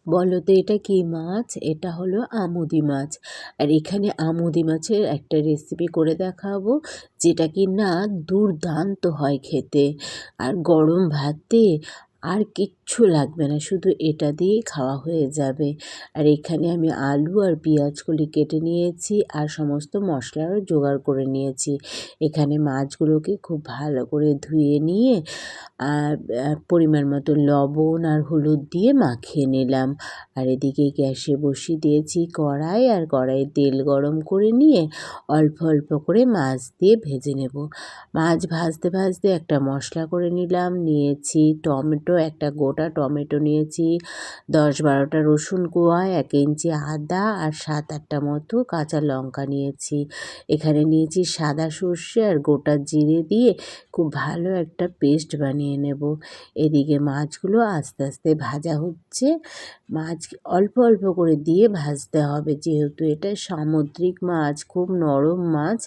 বলো তো এটা কি মাছ? এটা হলো আমুদি মাছ। আর এখানে আমুদি মাছের একটা রেসিপি করে দেখাবো, যেটা কি না দুর্দান্ত হয় খেতে। আর গরম ভাতে আর কিচ্ছু লাগবে না, শুধু এটা দিয়েই খাওয়া হয়ে যাবে। আর এখানে আমি আলু আর পেঁয়াজকলি কেটে নিয়েছি, আর সমস্ত মশলারও জোগাড় করে নিয়েছি। এখানে মাছগুলোকে খুব ভালো করে ধুয়ে নিয়ে আর পরিমাণ মতো লবণ আর হলুদ দিয়ে মাখিয়ে নিলাম। আর এদিকে গ্যাসে বসিয়ে দিয়েছি কড়াই, আর কড়াইয়ে তেল গরম করে নিয়ে অল্প অল্প করে মাছ দিয়ে ভেজে নেব। মাছ ভাজতে ভাজতে একটা মশলা করে নিয়েছি টমেটো, একটা গোটা টমেটো নিয়েছি, 10-12টা রসুন কোয়া, 1 ইঞ্চি আদা, আর 7-8টা মতো কাঁচা লঙ্কা নিয়েছি। এখানে নিয়েছি সাদা সর্ষে আর গোটা জিরে দিয়ে খুব ভালো একটা পেস্ট বানিয়ে নেব। এদিকে মাছগুলো আস্তে আস্তে ভাজা হচ্ছে। মাছ অল্প অল্প করে দিয়ে ভাজতে হবে, যেহেতু এটা সামুদ্রিক মাছ, খুব নরম মাছ,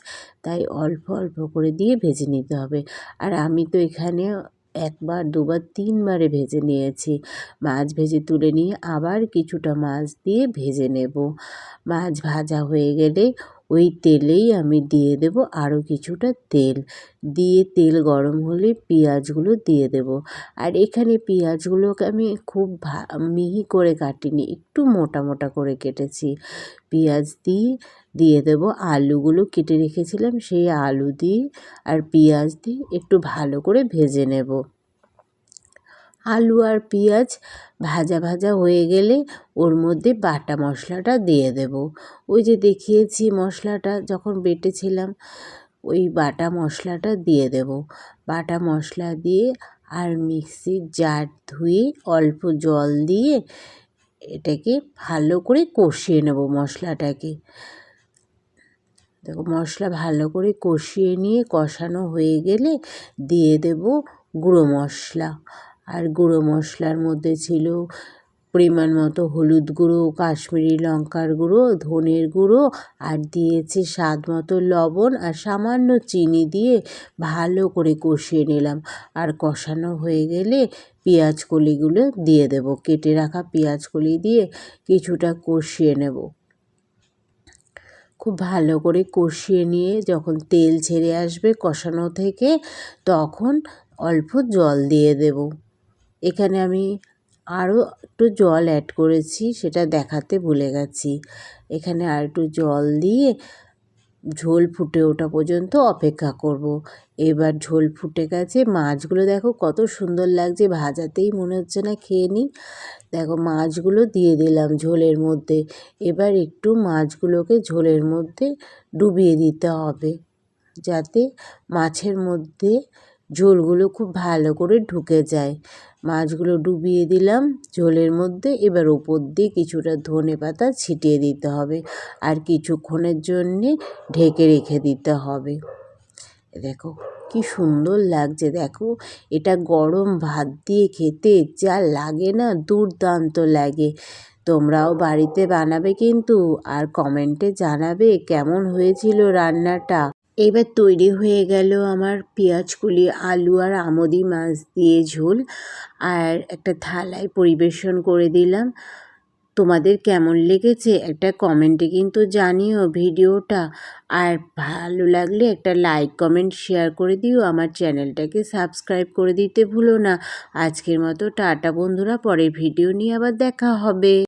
তাই অল্প অল্প করে দিয়ে ভেজে নিতে হবে। আর আমি তো এখানে 1বার 2বার 3বারে ভেজে নিয়েছি। মাছ ভেজে তুলে নিয়ে আবার কিছুটা মাছ দিয়ে ভেজে নেব। মাছ ভাজা হয়ে গেলে ওই তেলেই আমি দিয়ে দেব আরও কিছুটা তেল। দিয়ে তেল গরম হলে পেঁয়াজগুলো দিয়ে দেব। আর এখানে পেঁয়াজগুলোকে আমি খুব মিহি করে কাটিনি, একটু মোটা মোটা করে কেটেছি। পেঁয়াজ দিয়ে দেব আলুগুলো কেটে রেখেছিলাম, সেই আলু দিয়ে আর পেঁয়াজ দিয়ে একটু ভালো করে ভেজে নেব। আলু আর পেঁয়াজ ভাজা ভাজা হয়ে গেলে ওর মধ্যে বাটা মশলাটা দিয়ে দেব। ওই যে দেখিয়েছি মশলাটা যখন বেটেছিলাম, ওই বাটা মশলাটা দিয়ে দেব। বাটা মশলা দিয়ে আর মিক্সির জার ধুয়ে অল্প জল দিয়ে এটাকে ভালো করে কষিয়ে নেব মশলাটাকে। দেখো মশলা ভালো করে কষিয়ে নিয়ে কষানো হয়ে গেলে দিয়ে দেব গুঁড়ো মশলা। আর গুঁড়ো মশলার মধ্যে ছিল পরিমাণ মতো হলুদ গুঁড়ো, কাশ্মীরি লঙ্কার গুঁড়ো, ধনের গুঁড়ো, আর দিয়েছি স্বাদ মতো লবণ, আর সামান্য চিনি দিয়ে ভালো করে কষিয়ে নিলাম। আর কষানো হয়ে গেলে পেঁয়াজ কলিগুলো দিয়ে দেব, কেটে রাখা পেঁয়াজ কলি দিয়ে কিছুটা কষিয়ে নেব। খুব ভালো করে কষিয়ে নিয়ে যখন তেল ছেড়ে আসবে কষানো থেকে, তখন অল্প জল দিয়ে দেব। এখানে আমি আরও একটু জল অ্যাড করেছি, সেটা দেখাতে ভুলে গেছি। এখানে আর একটু জল দিয়ে ঝোল ফুটে ওঠা পর্যন্ত অপেক্ষা করব। এবার ঝোল ফুটে গেছে, মাছগুলো দেখো কত সুন্দর লাগছে, ভাজাতেই মনে হচ্ছে না খেয়ে নিই। দেখো মাছগুলো দিয়ে দিলাম ঝোলের মধ্যে। এবার একটু মাছগুলোকে ঝোলের মধ্যে ডুবিয়ে দিতে হবে, যাতে মাছের মধ্যে ঝোলগুলো খুব ভালো করে ঢুকে যায়। মাছগুলো ডুবিয়ে দিলাম ঝোলের মধ্যে। এবার ওপর দিয়ে কিছুটা ধনেপাতা ছিটিয়ে দিতে হবে, আর কিছুক্ষণের জন্যে ঢেকে রেখে দিতে হবে। দেখো কি সুন্দর লাগছে, দেখো এটা গরম ভাত দিয়ে খেতে যা লাগে না, দুর্দান্ত লাগে। তোমরাও বাড়িতে বানাবে কিন্তু, আর কমেন্টে জানাবে কেমন হয়েছিল রান্নাটা। এবার তৈরি হয়ে গেল আমার পেঁয়াজকলি, আলু আর আমুদি মাছ দিয়ে ঝোল। আর একটা থালায় পরিবেশন করে দিলাম। তোমাদের কেমন লেগেছে একটা কমেন্টে কিন্তু জানিও ভিডিওটা। আর ভালো লাগলে একটা লাইক কমেন্ট শেয়ার করে দিও, আমার চ্যানেলটাকে সাবস্ক্রাইব করে দিতে ভুলো না। আজকের মতো টাটা বন্ধুরা, পরের ভিডিও নিয়ে আবার দেখা হবে।